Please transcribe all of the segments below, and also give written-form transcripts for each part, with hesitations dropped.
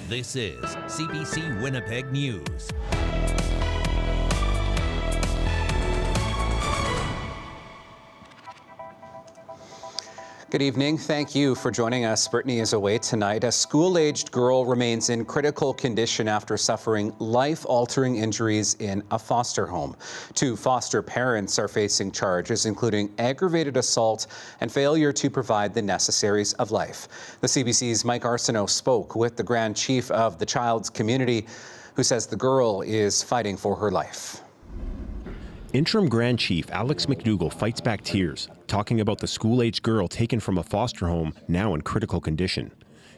This is CBC Winnipeg News. Good evening. Thank you for joining us. Brittany is away tonight. A school-aged girl remains in critical condition after suffering life-altering injuries in a foster home. 2 foster parents are facing charges, including aggravated assault and failure to provide the necessaries of life. The CBC's Mike Arsenault spoke with the Grand Chief of the child's community, who says the girl is fighting for her life. Interim Grand Chief Alex McDougall fights back tears, talking about the school-aged girl taken from a foster home, now in critical condition.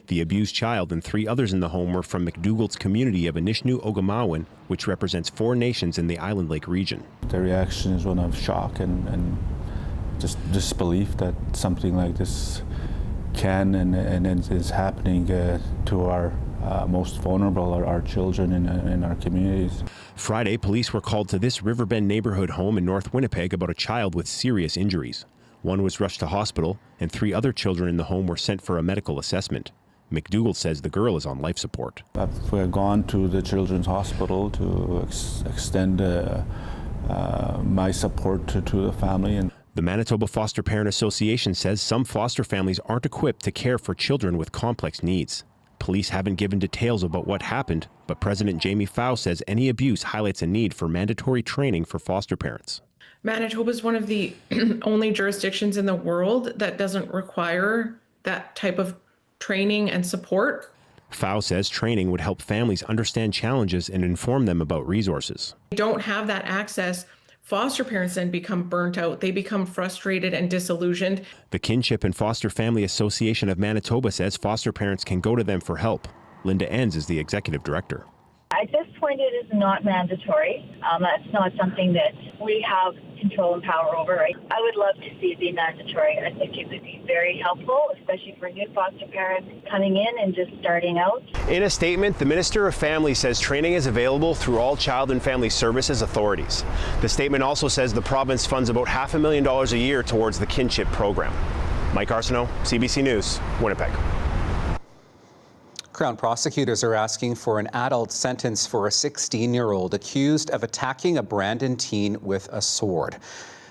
The abused child and 3 others in the home were from McDougall's community of Anishinaabe, which represents 4 nations in the Island Lake region. The reaction is one of shock and just disbelief that something like this can and is happening to our most vulnerable, our children in our communities. Friday, police were called to this Riverbend neighborhood home in North Winnipeg about a child with serious injuries. 1 was rushed to hospital, and 3 other children in the home were sent for a medical assessment. McDougall says the girl is on life support. I've gone to the Children's Hospital to extend my support to the family. And the Manitoba Foster Parent Association says some foster families aren't equipped to care for children with complex needs. Police haven't given details about what happened, but President Jamie Fow says any abuse highlights a need for mandatory training for foster parents. Manitoba is one of the only jurisdictions in the world that doesn't require that type of training and support. Fow says training would help families understand challenges and inform them about resources. If you don't have that access, foster parents then become burnt out. They become frustrated and disillusioned. The Kinship and Foster Family Association of Manitoba says foster parents can go to them for help. Linda Enns is the executive director. At this point, it is not mandatory. That's not something that we have control and power over. I would love to see it be mandatory. I think it would be very helpful, especially for new foster parents coming in and just starting out. In a statement, the Minister of Family says training is available through all Child and Family Services authorities. The statement also says the province funds about $500,000 a year towards the Kinship program. Mike Arsenault, CBC News, Winnipeg. Crown prosecutors are asking for an adult sentence for a 16-year-old accused of attacking a Brandon teen with a sword.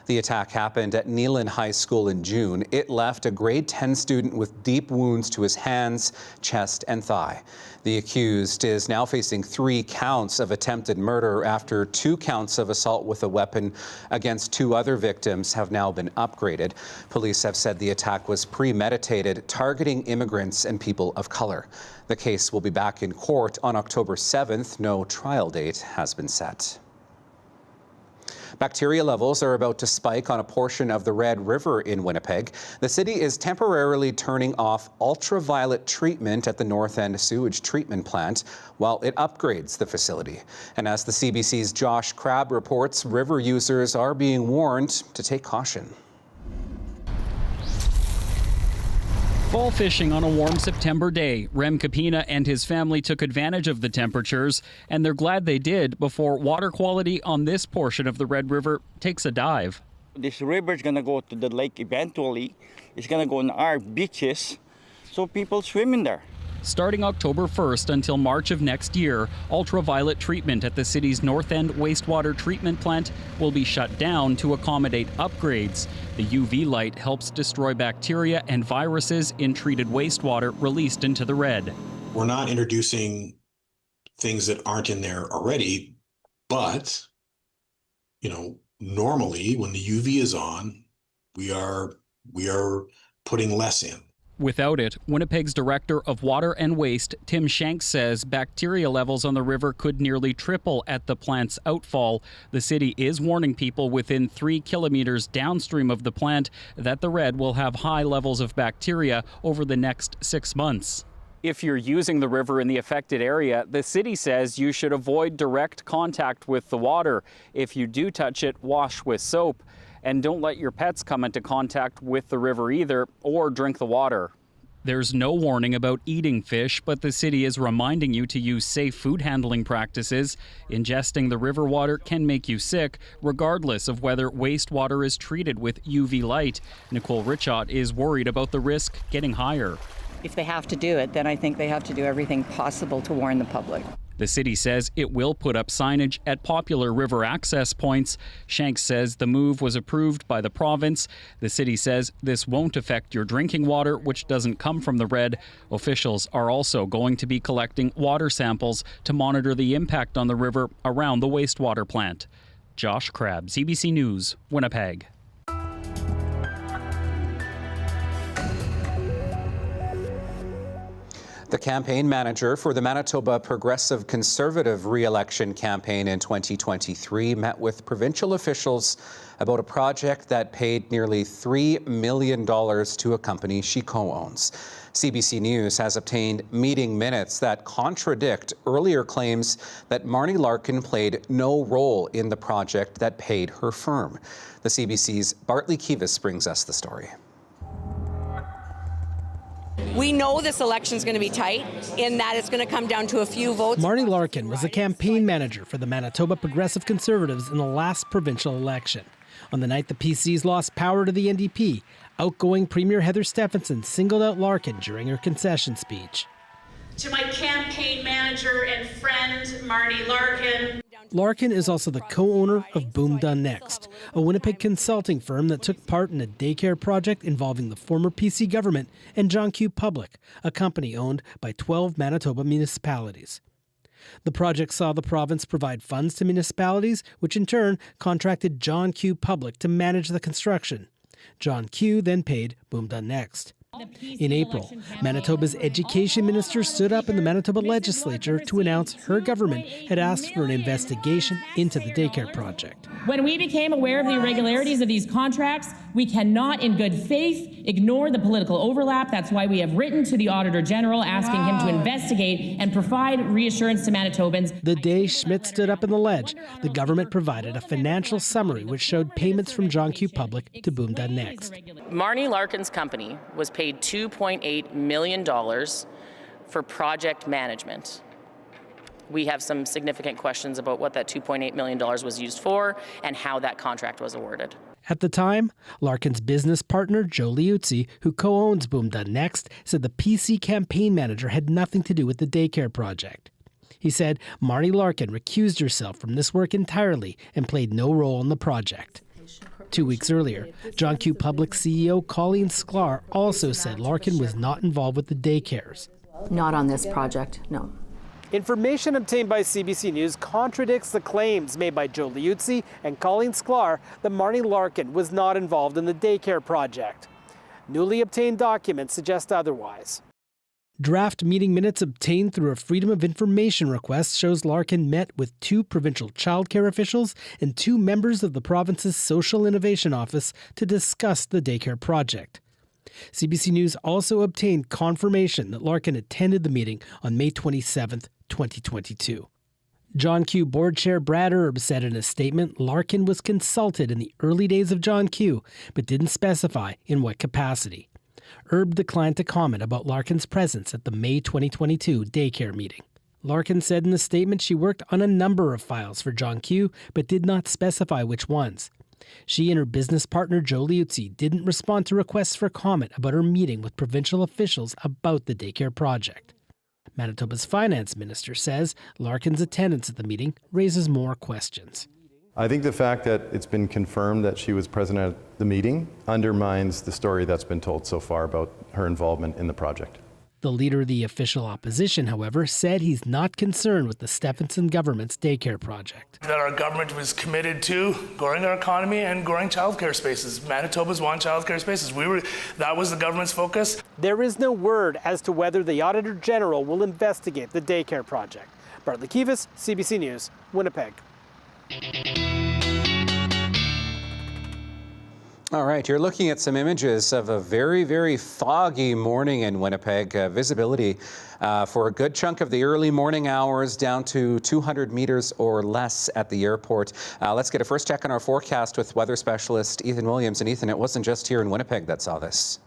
The attack happened at Neelan High School in June. It left a grade 10 student with deep wounds to his hands, chest, and thigh. The accused is now facing 3 counts of attempted murder after 2 counts of assault with a weapon against 2 other victims have now been upgraded. Police have said the attack was premeditated, targeting immigrants and people of color. The case will be back in court on October 7th. No trial date has been set. Bacteria levels are about to spike on a portion of the Red River in Winnipeg. The city is temporarily turning off ultraviolet treatment at the North End sewage treatment plant while it upgrades the facility. And as the CBC's Josh Crabb reports, river users are being warned to take caution. Fall fishing on a warm September day. Rem Kapina and his family took advantage of the temperatures, and they're glad they did before water quality on this portion of the Red River takes a dive. This river is going to go to the lake eventually. It's going to go on our beaches, so people swim in there. Starting October 1st until March of next year, ultraviolet treatment at the city's North End wastewater treatment plant will be shut down to accommodate upgrades. The UV light helps destroy bacteria and viruses in treated wastewater released into the Red. We're not introducing things that aren't in there already, but, normally when the UV is on, we are putting less in. Without it, Winnipeg's Director of Water and Waste, Tim Shanks, says bacteria levels on the river could nearly triple at the plant's outfall. The city is warning people within 3 kilometers downstream of the plant that the Red will have high levels of bacteria over the next 6 months. If you're using the river in the affected area, the city says you should avoid direct contact with the water. If you do touch it, wash with soap. And don't let your pets come into contact with the river either, or drink the water. There's no warning about eating fish, but the city is reminding you to use safe food handling practices. Ingesting the river water can make you sick, regardless of whether wastewater is treated with UV light. Nicole Richot is worried about the risk getting higher. If they have to do it, then I think they have to do everything possible to warn the public. The city says it will put up signage at popular river access points. Shanks says the move was approved by the province. The city says this won't affect your drinking water, which doesn't come from the red. Officials are also going to be collecting water samples to monitor the impact on the river around the wastewater plant. Josh Crabb, CBC News, Winnipeg. The campaign manager for the Manitoba Progressive Conservative re-election campaign in 2023 met with provincial officials about a project that paid nearly $3 million to a company she co-owns. CBC News has obtained meeting minutes that contradict earlier claims that Marnie Larkin played no role in the project that paid her firm. The CBC's Bartley Kivas brings us the story. We know this election is going to be tight in that it's going to come down to a few votes. Marnie Larkin was a campaign manager for the Manitoba Progressive Conservatives in the last provincial election. On the night the PCs lost power to the NDP, outgoing Premier Heather Stephenson singled out Larkin during her concession speech. To my campaign manager and friend, Marnie Larkin. Larkin is also the co-owner of Boom Done Next, a Winnipeg consulting firm that took part in a daycare project involving the former PC government and John Q. Public, a company owned by 12 Manitoba municipalities. The project saw the province provide funds to municipalities, which in turn contracted John Q. Public to manage the construction. John Q. then paid Boom Done Next. In April, Manitoba's education minister stood up in the Manitoba legislature to announce her government had asked for an investigation into the daycare project. When we became aware of the irregularities of these contracts, we cannot in good faith ignore the political overlap. That's why we have written to the Auditor General asking him to investigate and provide reassurance to Manitobans. The day Schmidt stood up in the ledge, the government provided a financial summary which showed payments from John Q. Public to Boom Done Next. Marnie Larkin's company was paid $2.8 million for project management. We have some significant questions about what that $2.8 million was used for and how that contract was awarded. At the time, Larkin's business partner, Joe Liuzzi, who co-owns Boom Done Next, said the PC campaign manager had nothing to do with the daycare project. He said Marnie Larkin recused herself from this work entirely and played no role in the project. 2 weeks earlier, John Q. Public CEO Colleen Sklar also said Larkin was not involved with the daycares. Not on this project, no. Information obtained by CBC News contradicts the claims made by Joe Liuzzi and Colleen Sklar that Marnie Larkin was not involved in the daycare project. Newly obtained documents suggest otherwise. Draft meeting minutes obtained through a Freedom of Information request shows Larkin met with 2 provincial childcare officials and 2 members of the province's Social Innovation Office to discuss the daycare project. CBC News also obtained confirmation that Larkin attended the meeting on May 27th, 2022. John Q. Board Chair Brad Erb said in a statement Larkin was consulted in the early days of John Q, but didn't specify in what capacity. Erb declined to comment about Larkin's presence at the May 2022 daycare meeting. Larkin said in the statement she worked on a number of files for John Q, but did not specify which ones. She and her business partner Joe Liuzzi didn't respond to requests for comment about her meeting with provincial officials about the daycare project. Manitoba's finance minister says Larkin's attendance at the meeting raises more questions. I think the fact that it's been confirmed that she was present at the meeting undermines the story that's been told so far about her involvement in the project. The leader of the official opposition, however, said he's not concerned with the Stephenson government's daycare project. That our government was committed to growing our economy and growing childcare spaces. Manitoba's won childcare spaces. That was the government's focus. There is no word as to whether the Auditor General will investigate the daycare project. Bartley Kivas, CBC News, Winnipeg. All right, you're looking at some images of a very, very foggy morning in Winnipeg. Visibility for a good chunk of the early morning hours down to 200 meters or less at the airport. Let's get a first check on our forecast with weather specialist Ethan Williams. And Ethan, it wasn't just here in Winnipeg that saw this.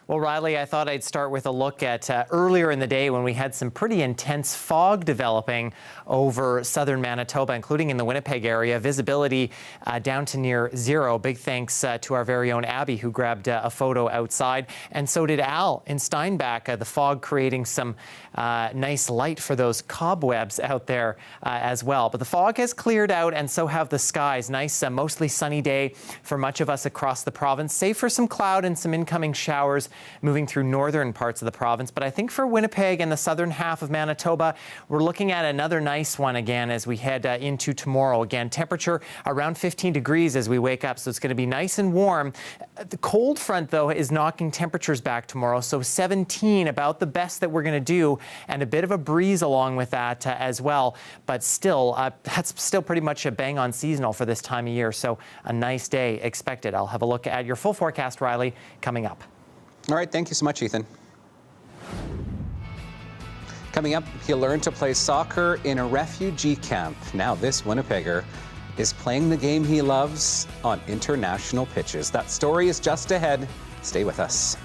Well, Riley, I thought I'd start with a look at earlier in the day when we had some pretty intense fog developing over southern Manitoba, including in the Winnipeg area. Visibility down to near zero. Big thanks to our very own Abby, who grabbed a photo outside. And so did Al in Steinbach. The fog creating some nice light for those cobwebs out there as well. But the fog has cleared out, and so have the skies. Nice, mostly sunny day for much of us across the province, save for some cloud and some incoming showers moving through northern parts of the province. But I think for Winnipeg and the southern half of Manitoba, we're looking at another nice one again as we head into tomorrow. Again, temperature around 15 degrees as we wake up, so it's going to be nice and warm. The cold front, though, is knocking temperatures back tomorrow, so 17, about the best that we're going to do, and a bit of a breeze along with that as well. But still, that's still pretty much a bang on seasonal for this time of year, so a nice day expected. I'll have a look at your full forecast, Riley, coming up. All right, thank you so much, Ethan. Coming up, he'll learn to play soccer in a refugee camp. Now this Winnipegger is playing the game he loves on international pitches. That story is just ahead. Stay with us.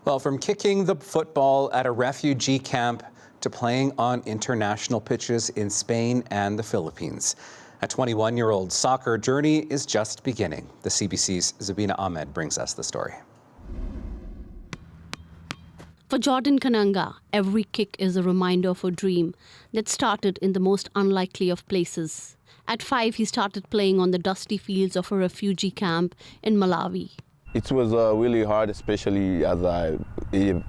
Well, from kicking the football at a refugee camp to playing on international pitches in Spain and the Philippines. A 21-year-old soccer journey is just beginning. The CBC's Zabina Ahmed brings us the story. For Jordan Kananga, every kick is a reminder of a dream that started in the most unlikely of places. At 5, he started playing on the dusty fields of a refugee camp in Malawi. It was really hard, especially as a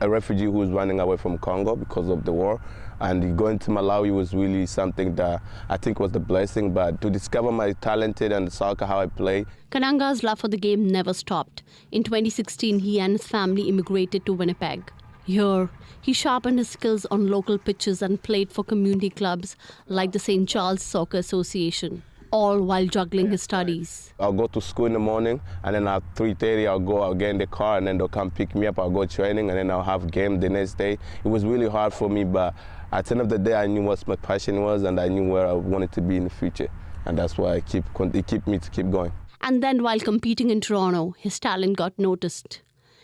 refugee who was running away from Congo because of the war. And going to Malawi was really something that I think was the blessing. But to discover my talented and soccer, how I play. Kananga's love for the game never stopped. In 2016, he and his family immigrated to Winnipeg. Here, he sharpened his skills on local pitches and played for community clubs like the St. Charles Soccer Association, all while juggling his studies. I'll go to school in the morning, and then at 3:30 I'll get in the car, and then they'll come pick me up. I'll go training, and then I'll have game the next day. It was really hard for me, but at the end of the day, I knew what my passion was, and I knew where I wanted to be in the future, and that's why it kept me to keep going. And then while competing in Toronto, his talent got noticed.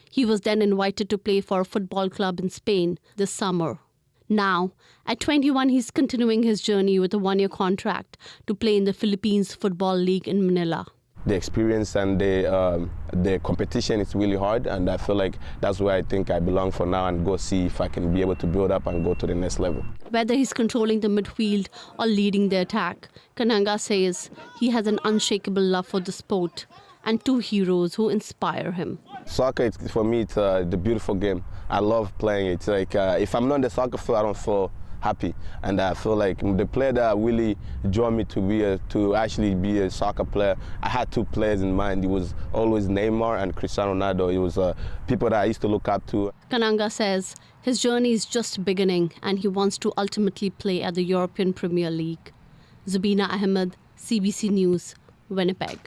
He was then invited to play for a football club in Spain this summer. Now, at 21, he's continuing his journey with a 1-year contract to play in the Philippines Football League in Manila. The experience and the competition is really hard, and I feel like that's where I think I belong for now, and go see if I can be able to build up and go to the next level. Whether he's controlling the midfield or leading the attack, Kananga says he has an unshakable love for the sport and 2 heroes who inspire him. Soccer, for me, it's the beautiful game. I love playing it. It's like if I'm not on the soccer field, I don't feel happy, and I feel like the player that really drew me to actually be a soccer player, I had 2 players in mind. It was always Neymar and Cristiano Ronaldo. It was people that I used to look up to. Kananga says his journey is just beginning, and he wants to ultimately play at the European Premier League. Zabina Ahmed, CBC News, Winnipeg.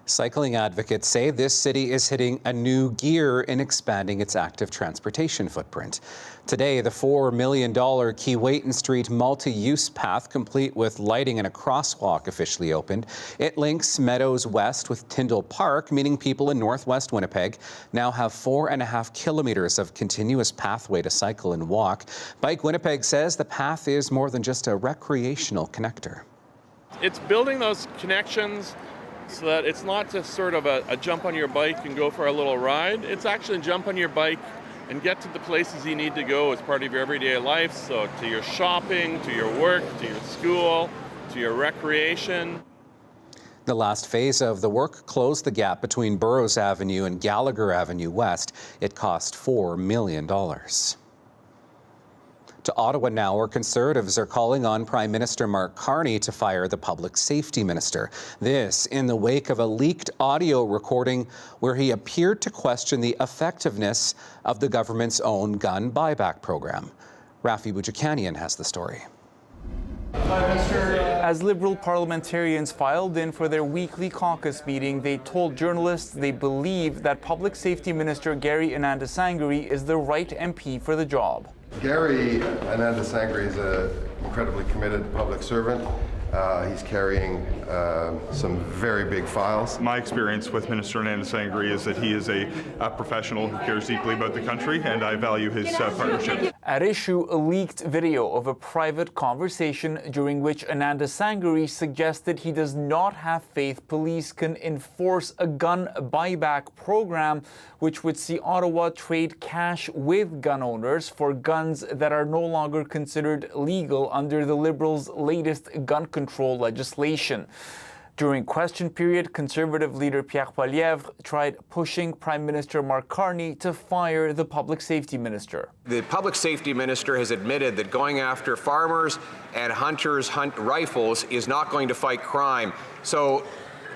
Cycling advocates say this city is hitting a new gear in expanding its active transportation footprint. Today, the $4 million Keewatin Street multi-use path, complete with lighting and a crosswalk, officially opened. It links Meadows West with Tyndall Park, meaning people in northwest Winnipeg now have 4.5 kilometers of continuous pathway to cycle and walk. Bike Winnipeg says the path is more than just a recreational connector. It's building those connections so that it's not just sort of a jump on your bike and go for a little ride. It's actually jump on your bike and get to the places you need to go as part of your everyday life. So to your shopping, to your work, to your school, to your recreation. The last phase of the work closed the gap between Burroughs Avenue and Gallagher Avenue West. It cost $4 million. To Ottawa now, where Conservatives are calling on Prime Minister Mark Carney to fire the Public Safety Minister. This in the wake of a leaked audio recording where he appeared to question the effectiveness of the government's own gun buyback program. Rafi Boudjikanian has the story. As Liberal parliamentarians filed in for their weekly caucus meeting, they told journalists they believe that Public Safety Minister Gary Anandasangri is the right MP for the job. Gary Anandasangri is an incredibly committed public servant. He's carrying some very big files. My experience with Minister Anandasangri is that he is a professional who cares deeply about the country, and I value his partnership. At issue, a leaked video of a private conversation during which Anandasangri suggested he does not have faith police can enforce a gun buyback program, which would see Ottawa trade cash with gun owners for guns that are no longer considered legal under the Liberals' latest gun control legislation. During question period, Conservative leader Pierre Poilievre tried pushing Prime Minister Mark Carney to fire the Public Safety Minister. The Public Safety Minister has admitted that going after farmers and hunters hunt rifles is not going to fight crime. So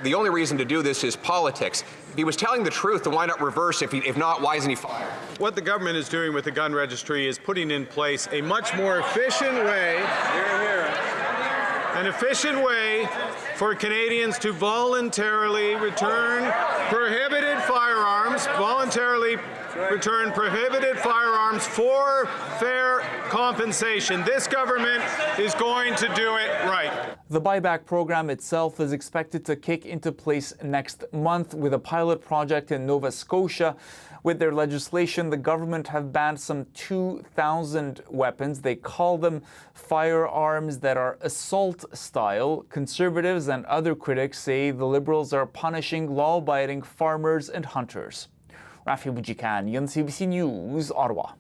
the only reason to do this is politics. If he was telling the truth, then why not reverse? If not, why isn't he fired? What the government is doing with the gun registry is putting in place a much more efficient way. An efficient way for Canadians to voluntarily return prohibited firearms, voluntarily return prohibited firearms for fair compensation. This government is going to do it right. The buyback program itself is expected to kick into place next month with a pilot project in Nova Scotia. With their legislation, the government have banned some 2,000 weapons. They call them firearms that are assault style. Conservatives and other critics say the Liberals are punishing law-abiding farmers and hunters. Rafi Bujikanian, CBC News, Ottawa.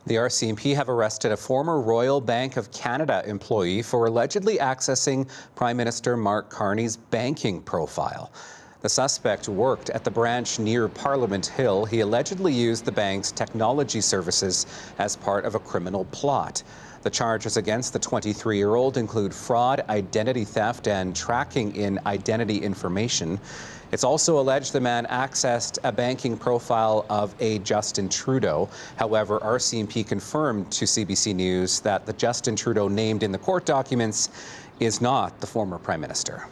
The RCMP have arrested a former Royal Bank of Canada employee for allegedly accessing Prime Minister Mark Carney's banking profile. The suspect worked at the branch near Parliament Hill. He allegedly used the bank's technology services as part of a criminal plot. The charges against the 23-year-old include fraud, identity theft, and tracking in identity information. It's also alleged the man accessed a banking profile of a Justin Trudeau. However, RCMP confirmed to CBC News that the Justin Trudeau named in the court documents is not the former Prime Minister.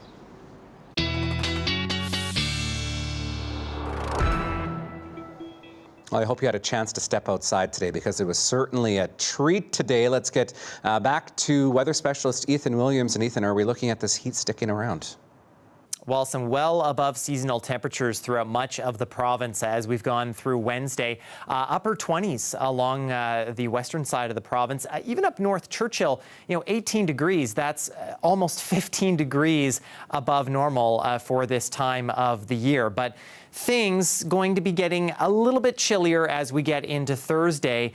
Well, I hope you had a chance to step outside today because it was certainly a treat today. Let's get back to weather specialist Ethan Williams. And Ethan, are we looking at this heat sticking around? Well, some well above seasonal temperatures throughout much of the province as we've gone through Wednesday. Upper 20s along the western side of the province. Even up north, Churchill, 18 degrees. That's almost 15 degrees above normal for this time of the year. But things going to be getting a little bit chillier as we get into Thursday.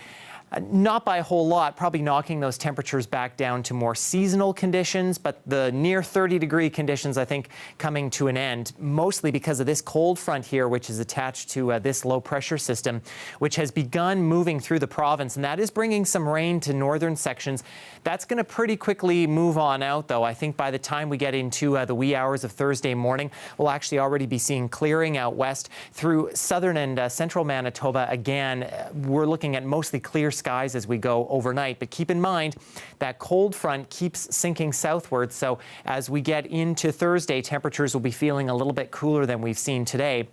Not by a whole lot, probably knocking those temperatures back down to more seasonal conditions, but the near 30-degree conditions, I think, coming to an end, mostly because of this cold front here, which is attached to this low-pressure system, which has begun moving through the province, and that is bringing some rain to northern sections. That's going to pretty quickly move on out, though. I think by the time we get into the wee hours of Thursday morning, we'll actually already be seeing clearing out west through southern and central Manitoba. Again, we're looking at mostly clear skies as we go overnight. But keep in mind that cold front keeps sinking southward. So as we get into Thursday, temperatures will be feeling a little bit cooler than we've seen today.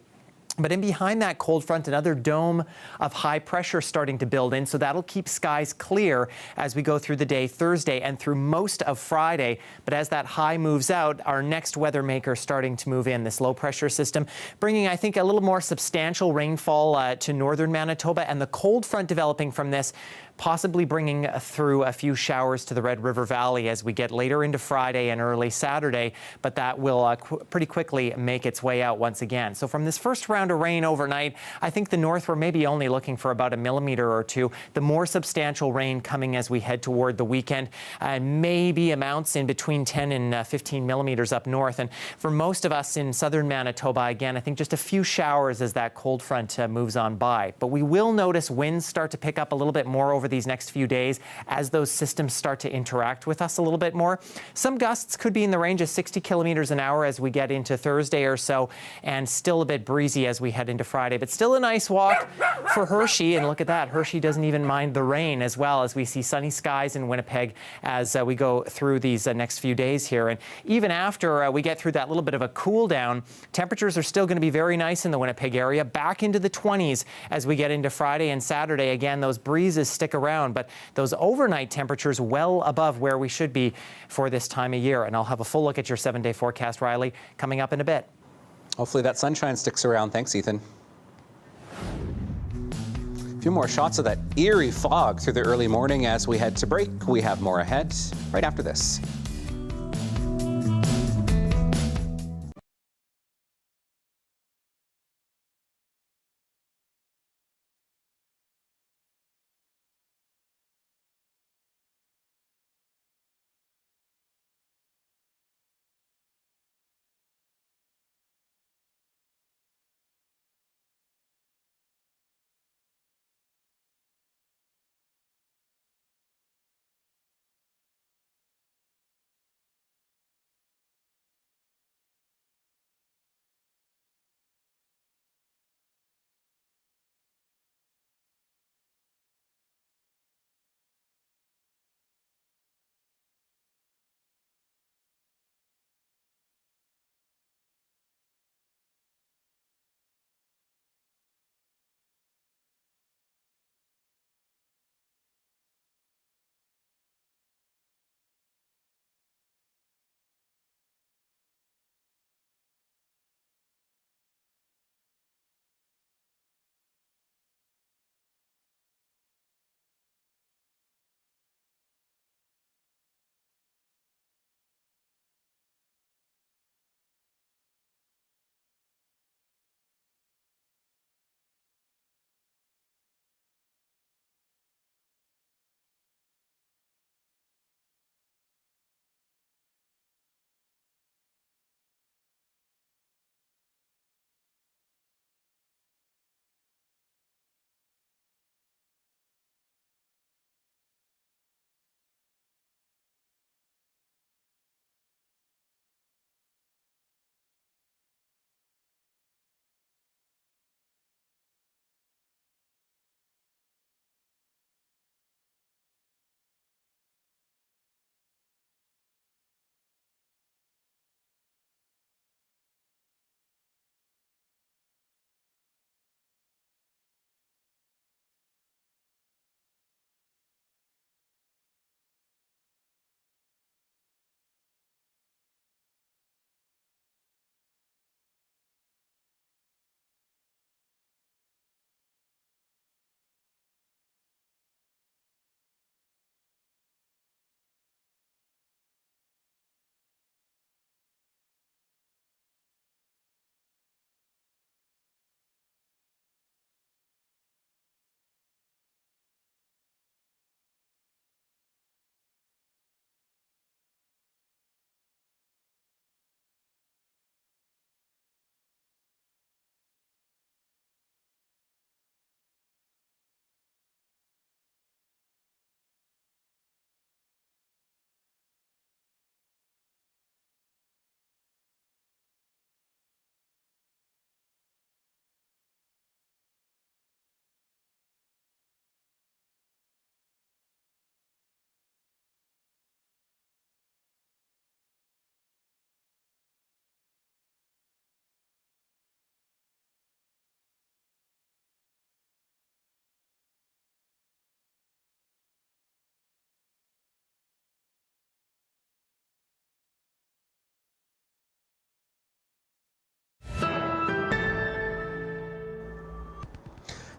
But in behind that cold front, another dome of high pressure starting to build in. So that'll keep skies clear as we go through the day Thursday and through most of Friday. But as that high moves out, our next weather maker starting to move in, this low pressure system, bringing, I think, a little more substantial rainfall to northern Manitoba, and the cold front developing from this possibly bringing through a few showers to the Red River Valley as we get later into Friday and early Saturday, but that will pretty quickly make its way out once again. So from this first round of rain overnight, I think the north, we're maybe only looking for about 1 millimeter or 2. The more substantial rain coming as we head toward the weekend, maybe amounts in between 10 and 15 millimeters up north. And for most of us in southern Manitoba, again, I think just a few showers as that cold front moves on by. But we will notice winds start to pick up a little bit more over these next few days as those systems start to interact with us a little bit more. Some gusts could be in the range of 60 kilometers an hour as we get into Thursday or so, and still a bit breezy as we head into Friday, but still a nice walk for Hershey. And look at that, Hershey doesn't even mind the rain, as well as we see sunny skies in Winnipeg as we go through these next few days here. And even after we get through that little bit of a cool down, temperatures are still going to be very nice in the Winnipeg area, back into the 20s as we get into Friday and Saturday. Again, those breezes stick around, but those overnight temperatures well above where we should be for this time of year. And I'll have a full look at your 7-day forecast, Riley, coming up in a bit. Hopefully that sunshine sticks around. Thanks, Ethan. A few more shots of that eerie fog through the early morning as we head to break. We have more ahead right after this.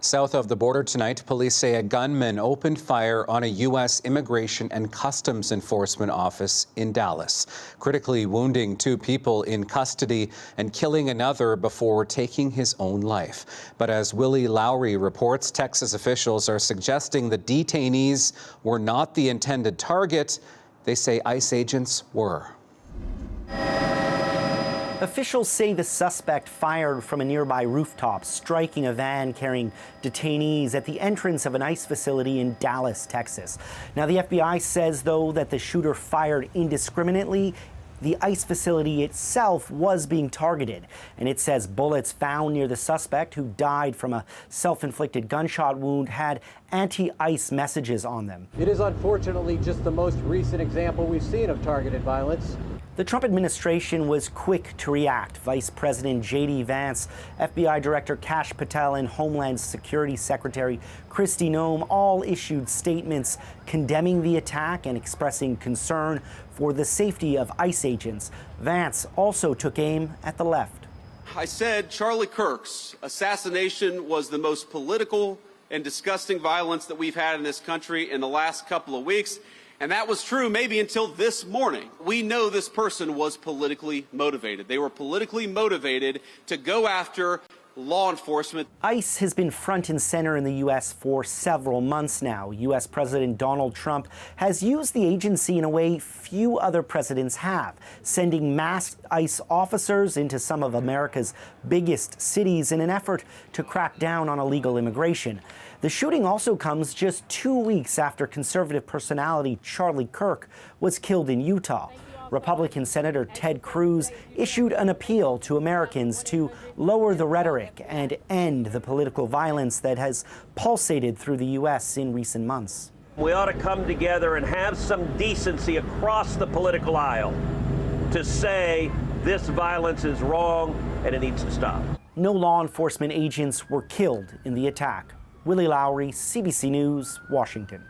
South of the border tonight, police say a gunman opened fire on a U.S. Immigration and Customs Enforcement office in Dallas, critically wounding 2 people in custody and killing another before taking his own life. But as Willie Lowry reports, Texas officials are suggesting the detainees were not the intended target. They say ICE agents were. Officials say the suspect fired from a nearby rooftop, striking a van carrying detainees at the entrance of an ICE facility in Dallas, Texas. Now, the FBI says, though, that the shooter fired indiscriminately. The ICE facility itself was being targeted, and it says bullets found near the suspect, who died from a self-inflicted gunshot wound, had anti-ICE messages on them. It is unfortunately just the most recent example we've seen of targeted violence. The Trump administration was quick to react. Vice President J.D. Vance, FBI Director Kash Patel, and Homeland Security Secretary Kristi Noem all issued statements condemning the attack and expressing concern for the safety of ICE agents. Vance also took aim at the left. I said Charlie Kirk's assassination was the most political and disgusting violence that we've had in this country in the last couple of weeks. And that was true maybe until this morning. We know this person was politically motivated. They were politically motivated to go after law enforcement. ICE has been front and center in the U.S. for several months now. U.S. President Donald Trump has used the agency in a way few other presidents have, sending masked ICE officers into some of America's biggest cities in an effort to crack down on illegal immigration. The shooting also comes just 2 weeks after conservative personality Charlie Kirk was killed in Utah. Republican Senator Ted Cruz issued an appeal to Americans to lower the rhetoric and end the political violence that has pulsated through the U.S. in recent months. We ought to come together and have some decency across the political aisle to say this violence is wrong and it needs to stop. No law enforcement agents were killed in the attack. Willie Lowry, CBC News, Washington.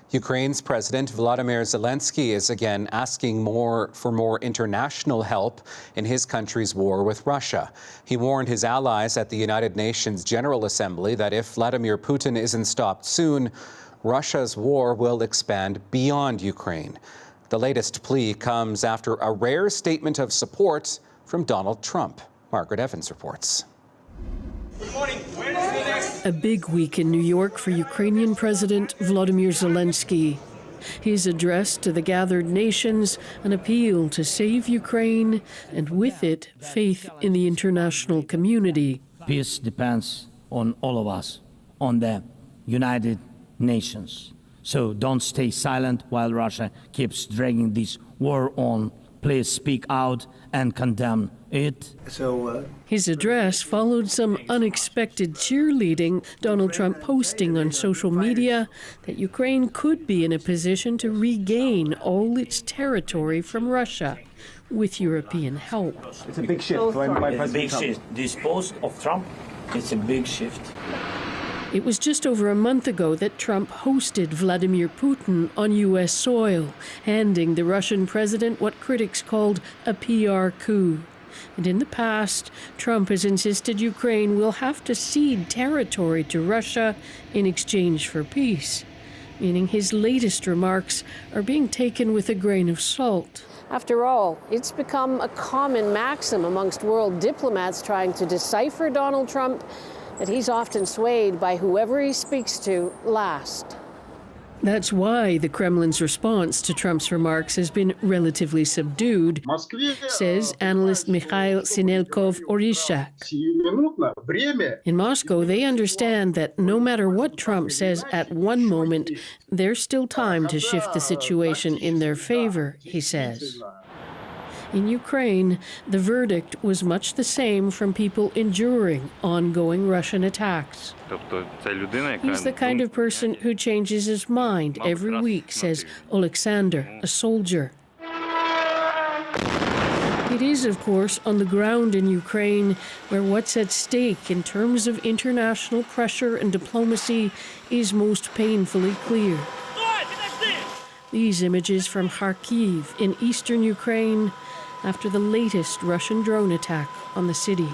Ukraine's President Volodymyr Zelensky is again asking for more international help in his country's war with Russia. He warned his allies at the United Nations General Assembly that if Vladimir Putin isn't stopped soon, Russia's war will expand beyond Ukraine. The latest plea comes after a rare statement of support from Donald Trump. Margaret Evans reports. A big week in New York for Ukrainian President Volodymyr Zelensky. His address to the gathered nations, an appeal to save Ukraine, and with it, faith in the international community. Peace depends on all of us, on the United Nations. So don't stay silent while Russia keeps dragging this war on. Please speak out and condemn it. His address followed some unexpected cheerleading, Donald Trump posting on social media that Ukraine could be in a position to regain all its territory from Russia with European help. It's a big shift by President Trump. This post of Trump, it's a big shift. It was just over a month ago that Trump hosted Vladimir Putin on U.S. soil, handing the Russian president what critics called a PR coup. And in the past, Trump has insisted Ukraine will have to cede territory to Russia in exchange for peace, meaning his latest remarks are being taken with a grain of salt. After all, it's become a common maxim amongst world diplomats trying to decipher Donald Trump that he's often swayed by whoever he speaks to last. That's why the Kremlin's response to Trump's remarks has been relatively subdued, says analyst Mikhail Sinelkov-Orishak. In Moscow, they understand that no matter what Trump says at one moment, there's still time to shift the situation in their favor, he says. In Ukraine, the verdict was much the same from people enduring ongoing Russian attacks. He's the kind of person who changes his mind every week, says Alexander, a soldier. It is, of course, on the ground in Ukraine where what's at stake in terms of international pressure and diplomacy is most painfully clear. These images from Kharkiv in eastern Ukraine after the latest Russian drone attack on the city.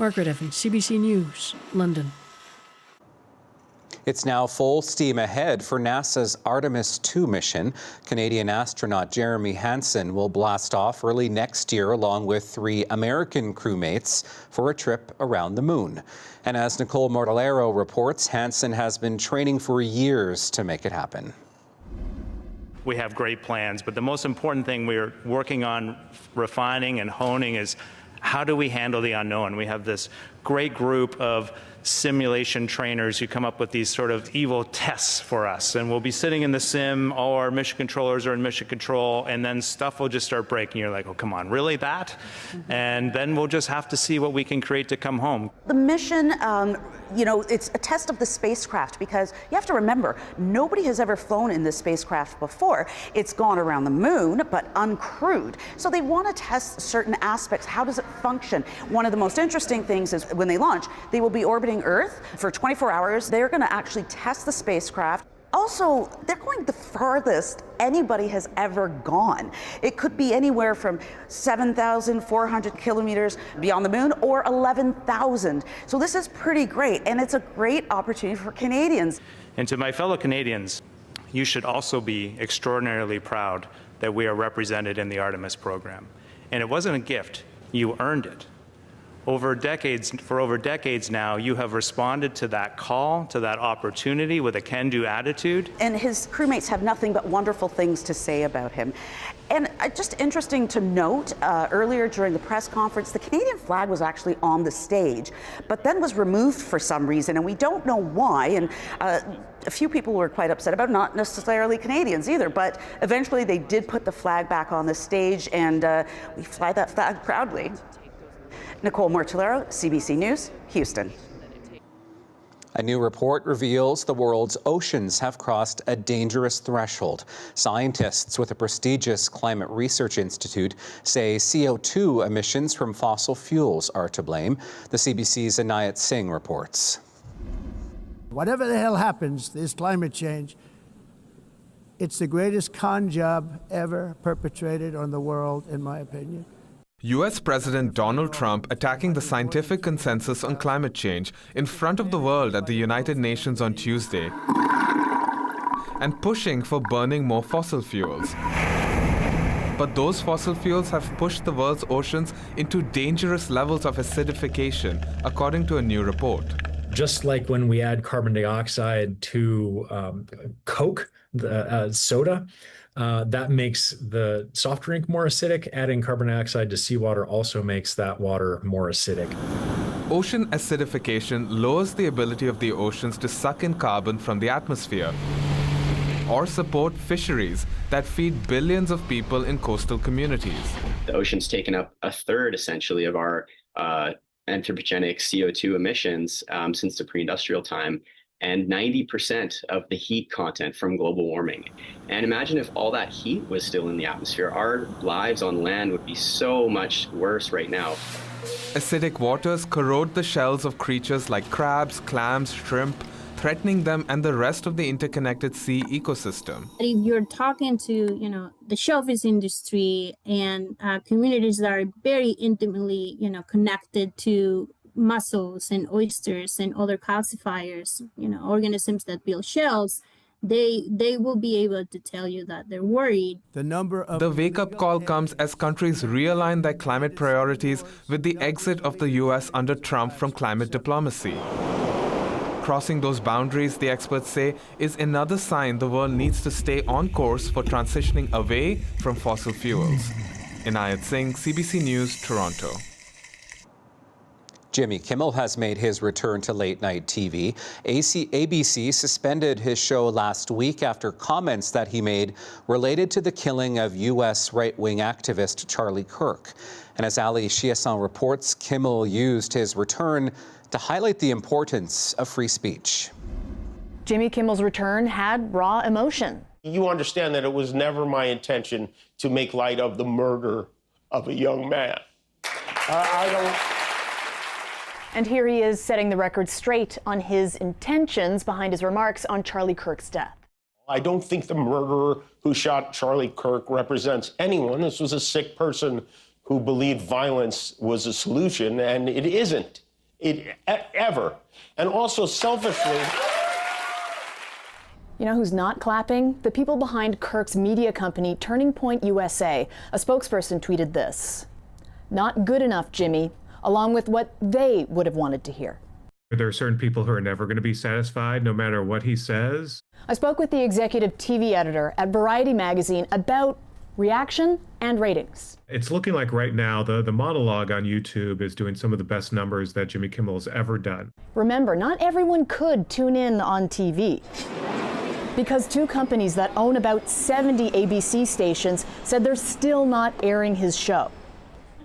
Margaret Evans, CBC News, London. It's now full steam ahead for NASA's Artemis II mission. Canadian astronaut Jeremy Hansen will blast off early next year along with 3 American crewmates for a trip around the moon. And as Nicole Mortellero reports, Hansen has been training for years to make it happen. We have great plans, but the most important thing we're working on refining and honing is how do we handle the unknown? We have this great group of simulation trainers who come up with these sort of evil tests for us, and we'll be sitting in the sim, all our mission controllers are in mission control, and then stuff will just start breaking. You're like, oh, come on, really that? And then we'll just have to see what we can create to come home. The mission, you know, it's a test of the spacecraft, because you have to remember, nobody has ever flown in this spacecraft before. It's gone around the moon, but uncrewed. So they want to test certain aspects. How does it function? One of the most interesting things is when they launch, they will be orbiting Earth for 24 hours. They're going to actually test the spacecraft. Also, they're going the farthest anybody has ever gone. It could be anywhere from 7,400 kilometers beyond the moon or 11,000. So this is pretty great, and it's a great opportunity for Canadians. And to my fellow Canadians, you should also be extraordinarily proud that we are represented in the Artemis program. And it wasn't a gift, you earned it. For over decades now, you have responded to that call, to that opportunity with a can-do attitude. And his crewmates have nothing but wonderful things to say about him. And just interesting to note, earlier during the press conference, the Canadian flag was actually on the stage, but then was removed for some reason, and we don't know why. And a few people were quite upset about it, not necessarily Canadians either, but eventually they did put the flag back on the stage, and we fly that flag proudly. Nicole Mortellero, CBC News, Houston. A new report reveals the world's oceans have crossed a dangerous threshold. Scientists with the prestigious Climate Research Institute say CO2 emissions from fossil fuels are to blame. The CBC's Anayat Singh reports. Whatever the hell happens, this climate change, it's the greatest con job ever perpetrated on the world, in my opinion. U.S. President Donald Trump attacking the scientific consensus on climate change in front of the world at the United Nations on Tuesday and pushing for burning more fossil fuels. But those fossil fuels have pushed the world's oceans into dangerous levels of acidification, according to a new report. Just like when we add carbon dioxide to Coke, soda, that makes the soft drink more acidic. Adding carbon dioxide to seawater also makes that water more acidic. Ocean acidification lowers the ability of the oceans to suck in carbon from the atmosphere or support fisheries that feed billions of people in coastal communities. The ocean's taken up a third, essentially, of our anthropogenic CO2 emissions since the pre-industrial time, and 90% of the heat content from global warming. And imagine if all that heat was still in the atmosphere. Our lives on land would be so much worse right now. Acidic waters corrode the shells of creatures like crabs, clams, shrimp, threatening them and the rest of the interconnected sea ecosystem. If you're talking to, the shellfish industry and communities that are very intimately, connected to mussels and oysters and other calcifiers, organisms that build shells, they will be able to tell you that they're worried. The wake-up call comes as countries realign their climate priorities with the exit of the U.S. under Trump from climate diplomacy. Crossing those boundaries, the experts say, is another sign the world needs to stay on course for transitioning away from fossil fuels. Anayat Singh, CBC News, Toronto. Jimmy Kimmel has made his return to late-night TV. ABC suspended his show last week after comments that he made related to the killing of U.S. right-wing activist Charlie Kirk. And as Ali Chiasson reports, Kimmel used his return to highlight the importance of free speech. Jimmy Kimmel's return had raw emotion. You understand that it was never my intention to make light of the murder of a young man. And here he is setting the record straight on his intentions behind his remarks on Charlie Kirk's death. I don't think the murderer who shot Charlie Kirk represents anyone. This was a sick person who believed violence was a solution, and it isn't. ever. And also selfishly. You know who's not clapping? The people behind Kirk's media company, Turning Point USA. A spokesperson tweeted this: "Not good enough, Jimmy," along with what they would have wanted to hear. There are certain people who are never going to be satisfied, no matter what he says. I spoke with the executive TV editor at Variety magazine about reaction and ratings. It's looking like right now the monologue on YouTube is doing some of the best numbers that Jimmy Kimmel has ever done. Remember, not everyone could tune in on TV, because two companies that own about 70 ABC stations said they're still not airing his show.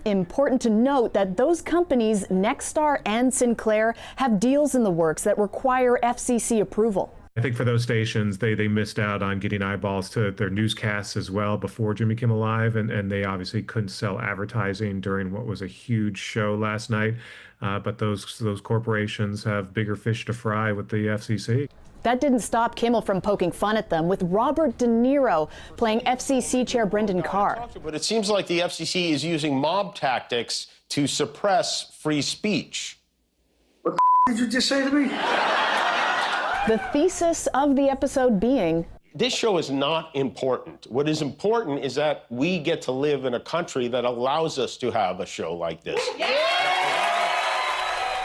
Important to note that those companies, Nexstar and Sinclair, have deals in the works that require FCC approval. I think for those stations, they missed out on getting eyeballs to their newscasts as well before Jimmy Kimmel Live, and they obviously couldn't sell advertising during what was a huge show last night. But those corporations have bigger fish to fry with the FCC. That didn't stop Kimmel from poking fun at them, with Robert De Niro playing FCC Chair Brendan Carr. But it seems like the FCC is using mob tactics to suppress free speech. What the did you just say to me? The thesis of the episode being, this show is not important. What is important is that we get to live in a country that allows us to have a show like this.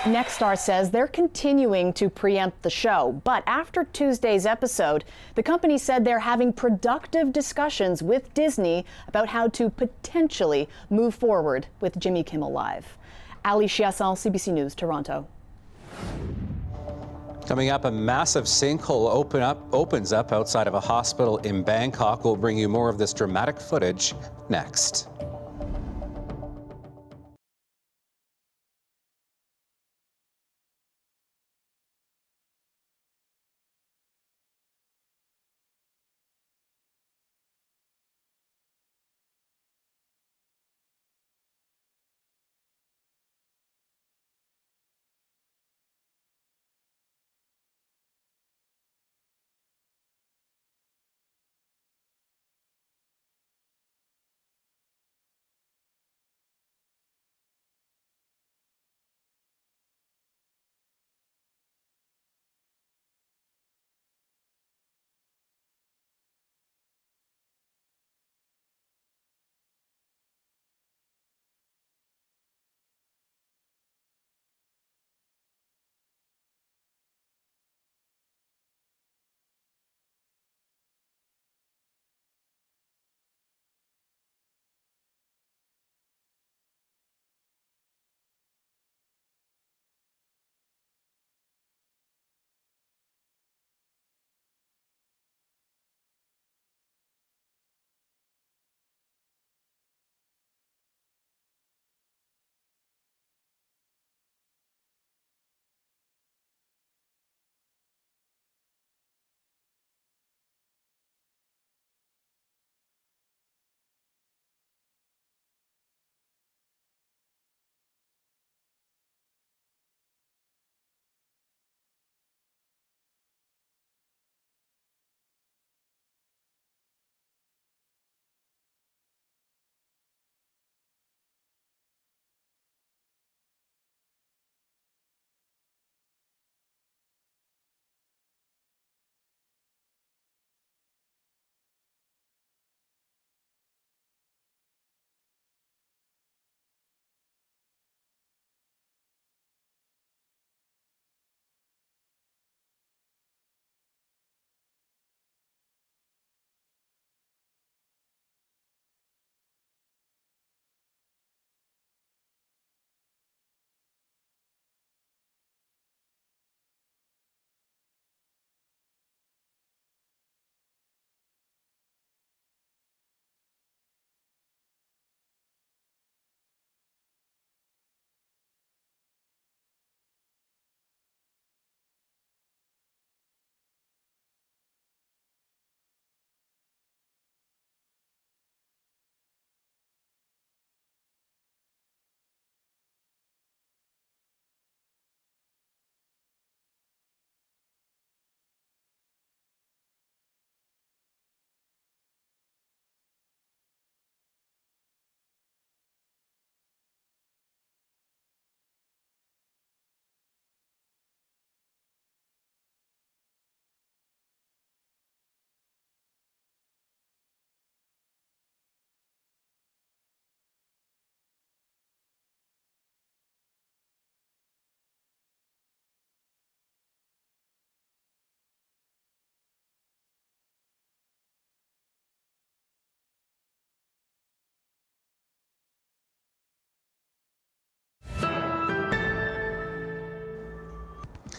Nexstar says they're continuing to preempt the show, but after Tuesday's episode, the company said they're having productive discussions with Disney about how to potentially move forward with Jimmy Kimmel Live. Ali Chiasson, CBC News, Toronto. Coming up, a massive sinkhole opens up outside of a hospital in Bangkok. We'll bring you more of this dramatic footage next.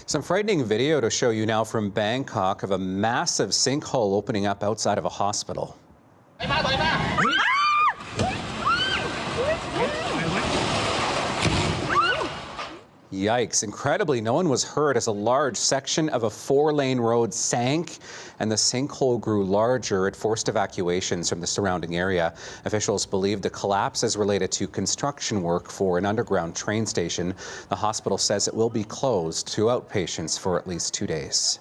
Some frightening video to show you now from Bangkok of a massive sinkhole opening up outside of a hospital. Yikes. Incredibly, no one was hurt as a large section of a 4-lane road sank and the sinkhole grew larger. It forced evacuations from the surrounding area. Officials believe the collapse is related to construction work for an underground train station. The hospital says it will be closed to outpatients for at least 2 days.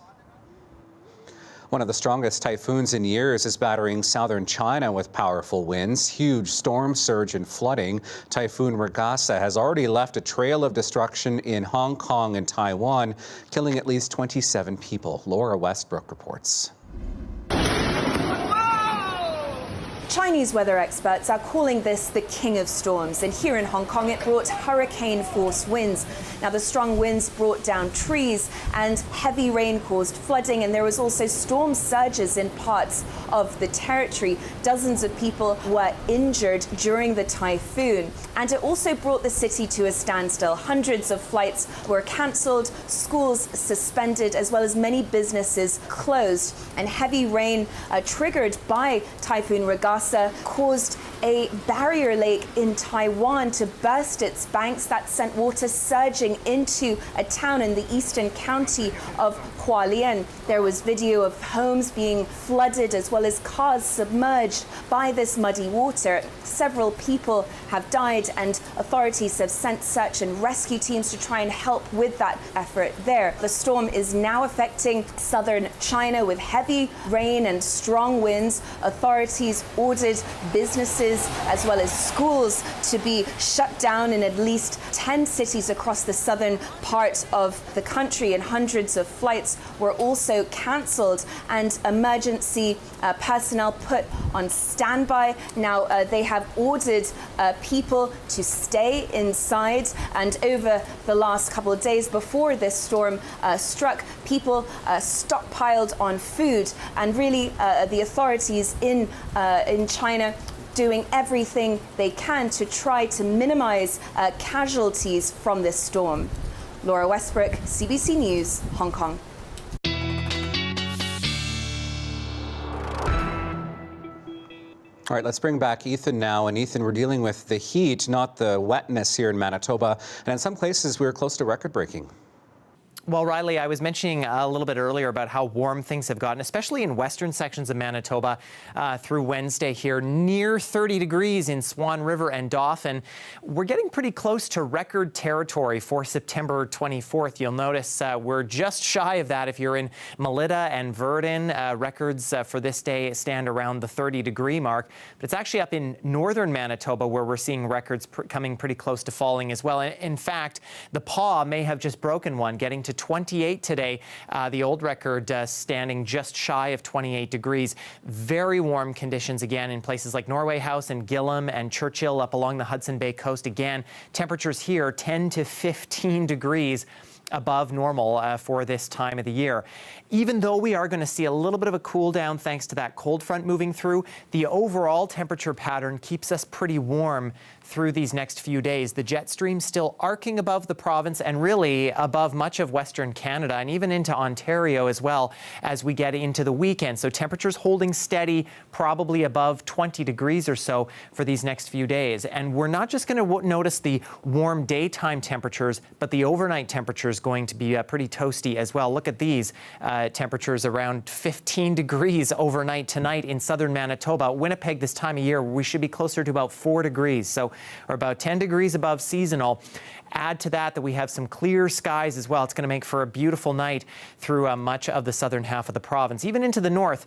One of the strongest typhoons in years is battering southern China with powerful winds, huge storm surge and flooding. Typhoon Regasa has already left a trail of destruction in Hong Kong and Taiwan, killing at least 27 people. Laura Westbrook reports. Chinese weather experts are calling this the king of storms, and here in Hong Kong it brought hurricane-force winds. Now the strong winds brought down trees and heavy rain caused flooding, and there was also storm surges in parts of the territory. Dozens of people were injured during the typhoon, and it also brought the city to a standstill. Hundreds of flights were cancelled, schools suspended, as well as many businesses closed, and heavy rain triggered by Typhoon Regasa caused a barrier lake in Taiwan to burst its banks. That sent water surging into a town in the eastern county of Hualien. There was video of homes being flooded as well as cars submerged by this muddy water. Several people have died, and authorities have sent search and rescue teams to try and help with that effort there. The storm is now affecting southern China with heavy rain and strong winds. Authorities ordered businesses as well as schools to be shut down in at least 10 cities across the southern part of the country, and hundreds of flights were also cancelled and emergency personnel put on standby. Now they have ordered people to stay inside, and over the last couple of days before this storm struck, people stockpiled on food, and really the authorities in China doing everything they can to try to minimize casualties from this storm. Laura Westbrook, CBC News, Hong Kong. All right, let's bring back Ethan now. And Ethan, we're dealing with the heat, not the wetness here in Manitoba. And in some places, we're close to record-breaking. Well, Riley, I was mentioning a little bit earlier about how warm things have gotten, especially in western sections of Manitoba through Wednesday here, near 30 degrees in Swan River and Dauphin. We're getting pretty close to record territory for September 24th. You'll notice we're just shy of that if you're in Melita and Verdun. Records for this day stand around the 30-degree mark. But it's actually up in northern Manitoba where we're seeing records coming pretty close to falling as well. In fact, the Paw may have just broken one, getting to 28 today. The old record standing just shy of 28 degrees. Very warm conditions again in places like Norway House and Gillam and Churchill up along the Hudson Bay coast. Again, temperatures here 10 to 15 degrees above normal for this time of the year. Even though we are going to see a little bit of a cool down thanks to that cold front moving through, the overall temperature pattern keeps us pretty warm through these next few days. The jet stream still arcing above the province and really above much of Western Canada and even into Ontario as well as we get into the weekend. So temperatures holding steady, probably above 20 degrees or so for these next few days. And we're not just going to notice the warm daytime temperatures, but the overnight temperatures going to be pretty toasty as well. Look at these temperatures around 15 degrees overnight tonight in southern Manitoba. Winnipeg this time of year, we should be closer to about 4 degrees. So we're about 10 degrees above seasonal. Add to that we have some clear skies as well. It's going to make for a beautiful night through much of the southern half of the province, even into the north.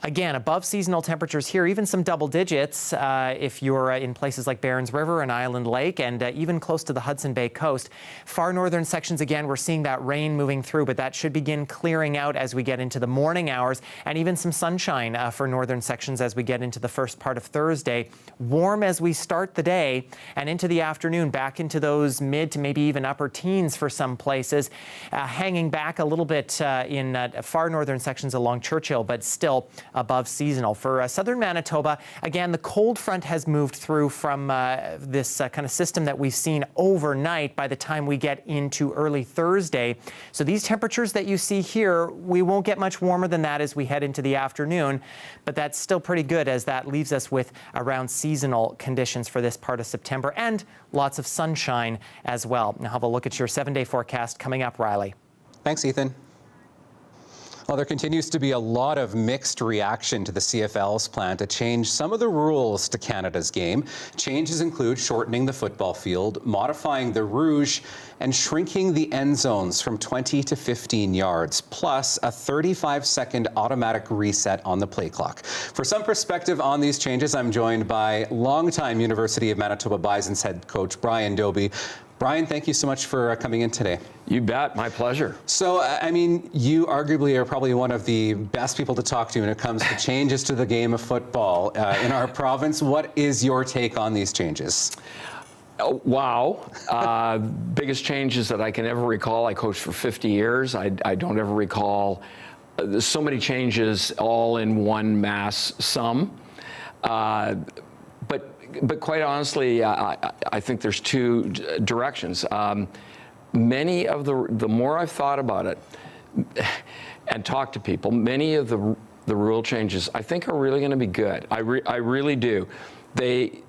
Again, above seasonal temperatures here, even some double digits if you're in places like Barons River and Island Lake and even close to the Hudson Bay coast. Far northern sections, again, we're seeing that rain moving through, but that should begin clearing out as we get into the morning hours, and even some sunshine for northern sections as we get into the first part of Thursday. Warm as we start the day and into the afternoon, back into those mid to maybe even upper teens for some places, hanging back a little bit in far northern sections along Churchill, but still above seasonal. For southern Manitoba, again, the cold front has moved through from this kind of system that we've seen overnight by the time we get into early Thursday. So these temperatures that you see here, we won't get much warmer than that as we head into the afternoon, but that's still pretty good as that leaves us with around seasonal conditions for this part of September and lots of sunshine as well. Now have a look at your 7-day forecast coming up, Riley. Thanks, Ethan. Well, there continues to be a lot of mixed reaction to the CFL's plan to change some of the rules to Canada's game. Changes include shortening the football field, modifying the rouge, and shrinking the end zones from 20 to 15 yards, plus a 35-second automatic reset on the play clock. For some perspective on these changes, I'm joined by longtime University of Manitoba Bison's head coach Brian Doby. Brian, thank you so much for coming in today. You bet, my pleasure. So, I mean, you arguably are probably one of the best people to talk to when it comes to changes to the game of football in our province. What is your take on these changes? Wow. Biggest changes that I can ever recall. I coached for 50 years. I don't ever recall so many changes all in one mass sum. But quite honestly, I think there's two directions. Many of the more I've thought about it and talked to people, many of the rule changes I think are really going to be good. I really do. They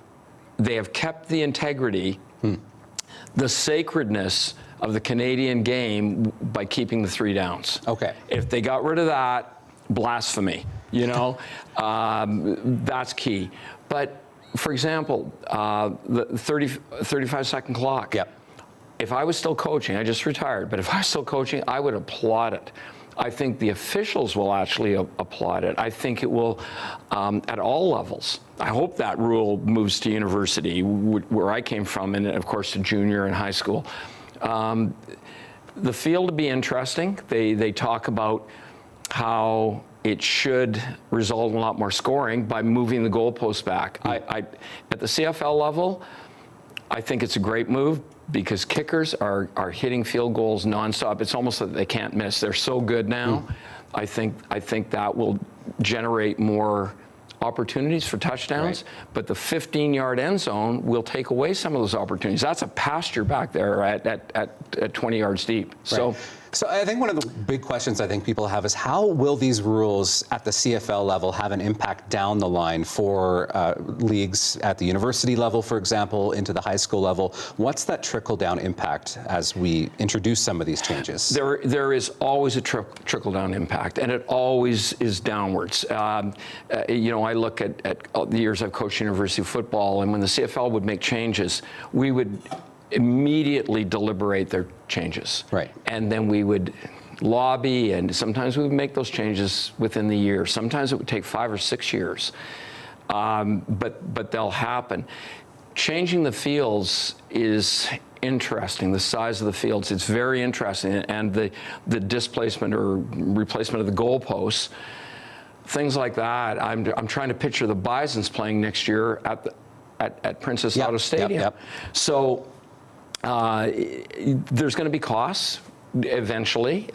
have kept the integrity, the sacredness of the Canadian game by keeping the 3 downs. Okay. If they got rid of that, blasphemy, you know, that's key. But for example, the 35-second clock. Yep. If I was still coaching, I just retired, but if I was still coaching, I would applaud it. I think the officials will actually applaud it. I think it will at all levels. I hope that rule moves to university, where I came from, and of course to junior and high school. The field will be interesting. They talk about how it should result in a lot more scoring by moving the goalpost back. At the CFL level, I think it's a great move because kickers are hitting field goals nonstop. It's almost like they can't miss. They're so good now. I think that will generate more opportunities for touchdowns, but the 15-yard end zone will take away some of those opportunities. That's a pasture back there at 20 yards deep. So I think one of the big questions I think people have is how will these rules at the CFL level have an impact down the line for leagues at the university level, for example, into the high school level? What's that trickle-down impact as we introduce some of these changes? There is always a trickle-down impact, and it always is downwards. You know, I look at the years I've coached university football, and when the CFL would make changes, we would immediately deliberate their changes. Right. And then we would lobby, and sometimes we would make those changes within the year. Sometimes it would take 5 or 6 years. But they'll happen. Changing the fields is interesting, the size of the fields. It's very interesting. And the displacement or replacement of the goalposts, things like that. I'm trying to picture the Bisons playing next year at Princess Auto Stadium. So there's going to be costs eventually,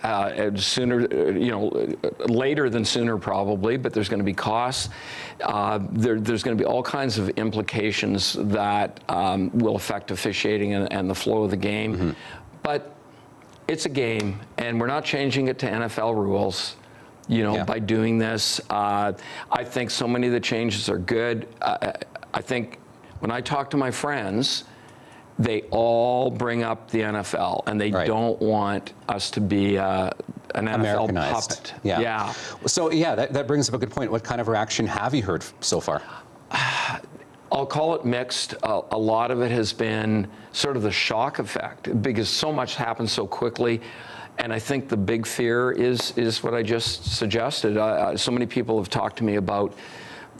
sooner, you know, later than sooner probably, but there's going to be costs. There's going to be all kinds of implications that will affect officiating and the flow of the game. But it's a game, and we're not changing it to NFL rules. You know, by doing this, I think so many of the changes are good. I think when I talk to my friends, they all bring up the NFL, and they don't want us to be an NFL puppet. Yeah. So, that brings up a good point. What kind of reaction have you heard so far? I'll call it mixed. A lot of it has been sort of the shock effect because so much happens so quickly. And I think the big fear is what I just suggested. So many people have talked to me about,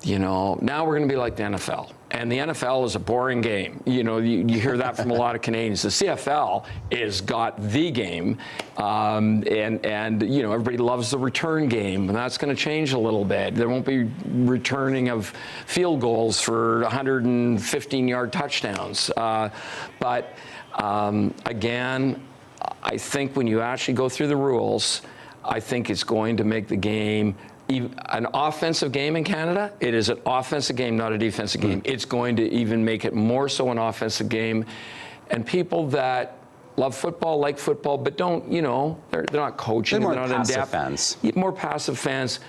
you know, now we're going to be like the NFL. And the NFL is a boring game. You know, you hear that from a lot of Canadians. The CFL is got the game, and you know, everybody loves the return game, and that's going to change a little bit. There won't be returning of field goals for 115-yard touchdowns. But again, I think when you actually go through the rules, I think it's going to make the game an offensive game in Canada, it is an offensive game, not a defensive game. It's going to even make it more so an offensive game. And people that love football, like football, but don't, you know, they're not coaching. They're more not passive in-depth. fans. More passive fans.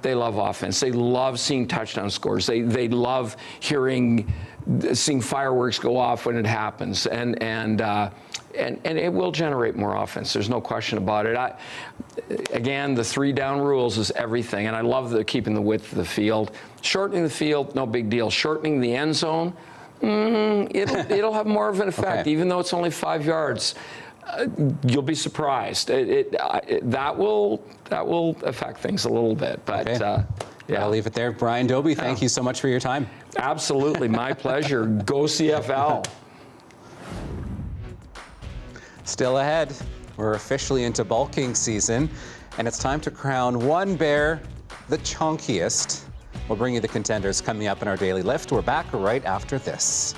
They love offense. They love seeing touchdown scores. They love seeing fireworks go off when it happens. And it will generate more offense. There's no question about it. Again, the 3 down rules is everything. And I love keeping the width of the field. Shortening the field, no big deal. Shortening the end zone, it'll have more of an effect, even though it's only 5 yards. You'll be surprised. That will affect things a little bit. But yeah, I'll leave it there. Brian Dobie, thank you so much for your time. Absolutely, my pleasure. Go CFL. Still ahead, we're officially into bulking season, and it's time to crown one bear the chunkiest. We'll bring you the contenders coming up in our daily lift. We're back right after this.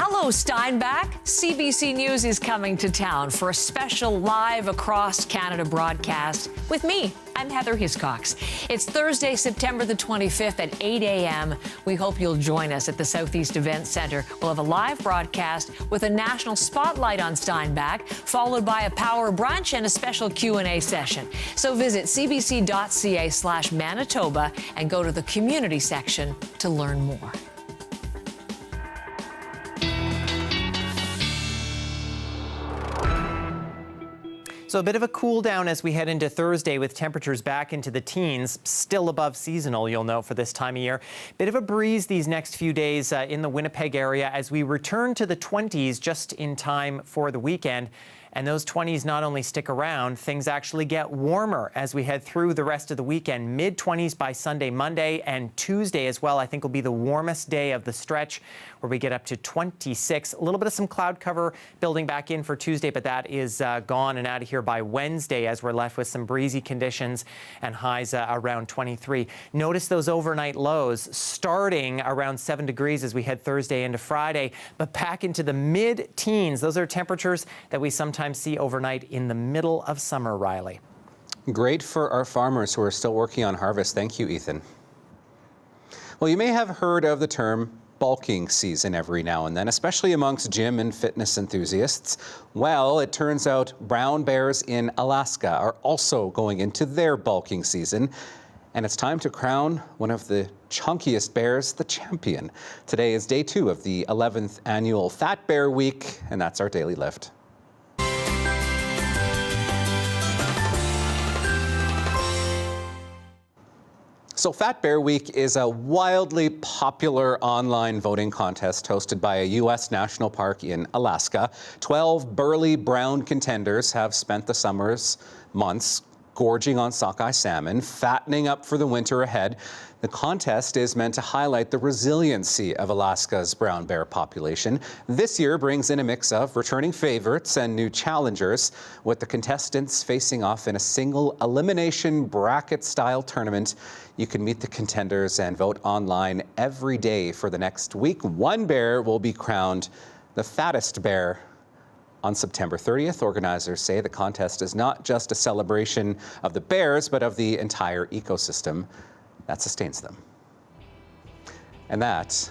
Hello, Steinbach. CBC News is coming to town for a special live across Canada broadcast with me. I'm Heather Hiscox. It's Thursday, September the 25th at 8 a.m. We hope you'll join us at the Southeast Events Center. We'll have a live broadcast with a national spotlight on Steinbach, followed by a power brunch and a special Q&A session. So visit cbc.ca/Manitoba and go to the community section to learn more. So a bit of a cool down as we head into Thursday with temperatures back into the teens, still above seasonal, you'll note, for this time of year. Bit of a breeze these next few days in the Winnipeg area as we return to the 20s just in time for the weekend. And those 20s not only stick around, things actually get warmer as we head through the rest of the weekend. Mid-20s by Sunday, Monday, and Tuesday as well, I think will be the warmest day of the stretch, where we get up to 26. A little bit of some cloud cover building back in for Tuesday, but that is gone and out of here by Wednesday as we're left with some breezy conditions and highs around 23. Notice those overnight lows starting around 7 degrees as we head Thursday into Friday, but back into the mid-teens. Those are temperatures that we sometimes see overnight in the middle of summer, Riley. Great for our farmers who are still working on harvest. Thank you, Ethan. Well, you may have heard of the term bulking season every now and then, especially amongst gym and fitness enthusiasts. Well, it turns out brown bears in Alaska are also going into their bulking season, and it's time to crown one of the chunkiest bears the champion. Today is day 2 of the 11th annual Fat Bear Week, and that's our Daily Lift. So Fat Bear Week is a wildly popular online voting contest hosted by a U.S. national park in Alaska. 12 burly brown contenders have spent the summer's months gorging on sockeye salmon, fattening up for the winter ahead. The contest is meant to highlight the resiliency of Alaska's brown bear population. This year brings in a mix of returning favorites and new challengers, with the contestants facing off in a single elimination bracket-style tournament. You can meet the contenders and vote online every day for the next week. One bear will be crowned the fattest bear on September 30th. Organizers say the contest is not just a celebration of the bears, but of the entire ecosystem that sustains them. And that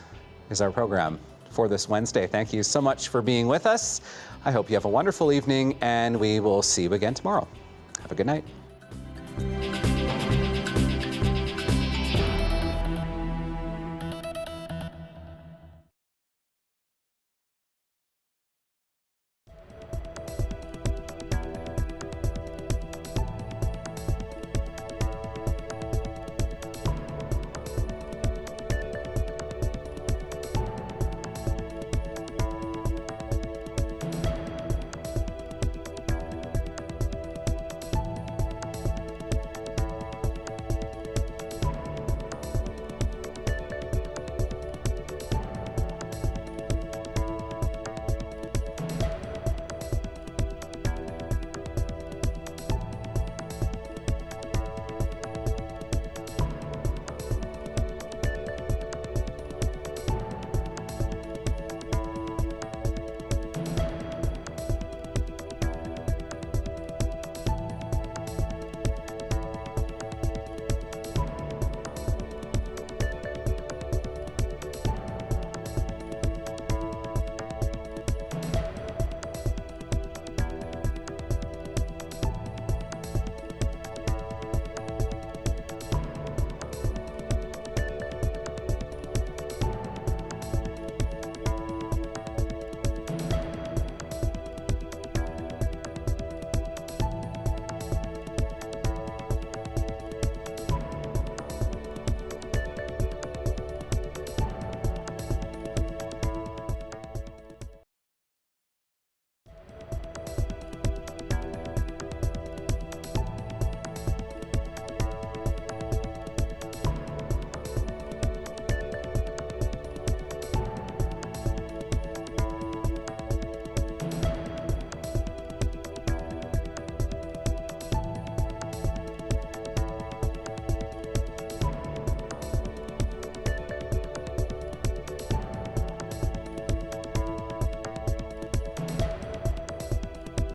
is our program for this Wednesday. Thank you so much for being with us. I hope you have a wonderful evening, and we will see you again tomorrow. Have a good night.